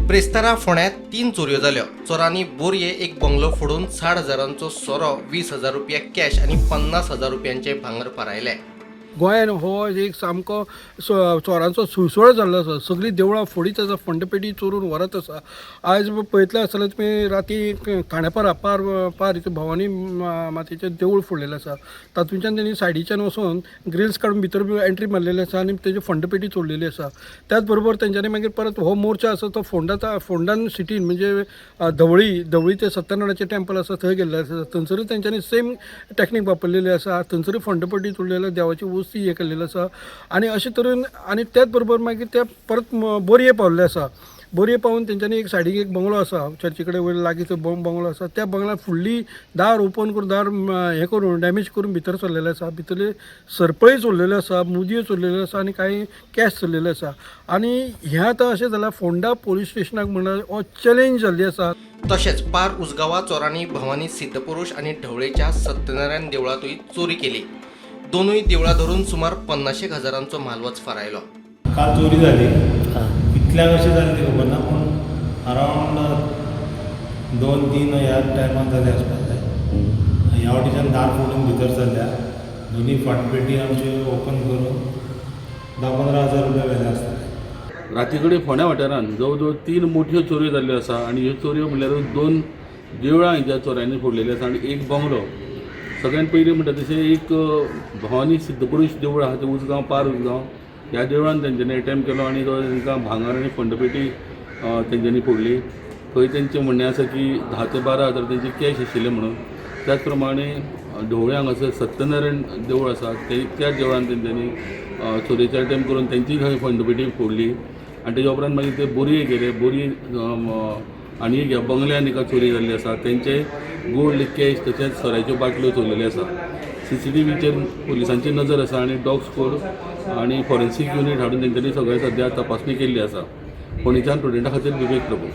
ब्रेस्तारा फोंड्यांत 3 चोरयो जाल्यो। चोरांनी बोरये एक बंगलो फोडून 60,000 सोरो, 20,000 रुपया कॅश आणि 50,000 रुपयांचे भांगर फारायले। गोंयान हो एक सामको चोरांचो सुळसुळो जाल्लो आसा। सगळीं देवळां फोडीत आसा, फंडपेटी चोरून व्हरत आसा। आयज पळयतले आसतले तुमी राती खांडेपारा पार इथे भवानी मातेचें देवूळ फोडलेलें आसा। तातूंतल्यान तेणी सायडीच्यान वचून ग्रिल्स काडून भितर एंट्री मारलेली आसा आनी तेजी फंडपेटी चोरलेली आसा। त्याच बरोबर तेंच्यांनी मागीर परत हो मोर्चा आसा तो फोंडान सिटीन म्हणजे धवळी ते सत्यनारायणाचें टेंपल आसा थंय गेल्ले आसा। थंयसरूय तेंच्यांनी सेम टॅक्नीक वापरलेली आसा। थंयसरूय फंडपेटी चोरलेली, देवाची वस्त हे केल्लेलो आसा आनी अशे तरेन आनी त्याच बरोबर मागीर ते परत बोरये पावल्ले आसा। बोरये पावून तेंच्यांनी एक सायडीक एक बंगलो आसा, चर्ची कडेन वयर लागीं थंय बंगलो आसा। त्या बंगल्यात फुडली दार ओपन करून दार हें करून डॅमेज करून भितर सरलेले आसा। भितरले सरपळी चोरलेल्यो आसा, मुदयो चोरलेल्यो आसा आनी कांय कॅश चोरलेले आसा। आनी हें आतां अशें जाल्यार फोंडा पुलीस स्टेशनाक म्हणल्यार हो चॅलेंज जाल्ली आसा। तशेंच पार उजगांवा चोरांनी भवानी सिद्धपुरुष आणि ढवळेच्या सत्यनारायण देवळातूय चोरी केली। दोनूय देवळां धरून सुमार 50,000 मालवच फारायलो। काल चोरी झाली, कितल्या वर्षी झाली ती खबर ना, पण अरावंड 2-3 ह्या टायमार जाले आसपाक जाय। ह्या वाटेच्यान दार फोडून भितर सरल्या, दोन्ही फाटपेटी आमचे ओपन करून 10-15 हजार रुपया व्हेले आसतले। राती कडेन फोंड्या वाठारांत जवळ जवळ 3 मोठ्यो चोऱ्यो जाल्ल्यो आसा आनी ह्यो चोऱ्यो म्हणल्यार 2 देवळां ज्या चोऱ्यांनी फोडलेलीं आसा आनी एक बंगलो। सगळ्यात पयलीं म्हणटा तशें एक भवानी सिद्धपुरुष देवूळ आसा तें उजगांव पार उजगांव ह्या देवळान तेंच्यांनी अटॅम्प्ट केलो आनी तो तांकां भांगर आनी फंडपेटी तेंच्यांनी फोडली। थंय तेंचें म्हणणें आसा की 10 ते 12 हजार तेंची कॅश आशिल्ले म्हणून। त्याच प्रमाणे ढवळे हांगासर सत्यनारायण देवूळ आसा त्या देवळान तेंच्यांनी चोरेचे अटॅम्प्ट करून तेंची थंय फंडपेटी फोडली आनी तेच्या उपरांत मागीर ते बोरये गेले। बोरये आनी ह्या बंगल्यान एका चोरी जाल्ली आसा, तेंचे गोल्ड कॅश तशेंच सोऱ्याच्यो बाटल्यो चोरलेल्यो आसा। CCTVचेर पुलिसांची नजर आसा आनी डॉग स्क्वॉड आनी फॉरेन्सीक युनिट हाडून तेंच्यांनी सगळें सद्या तपासणी केल्ली आसा। फोंडेच्यान स्टुडंटा खातीर विवेक प्रभू।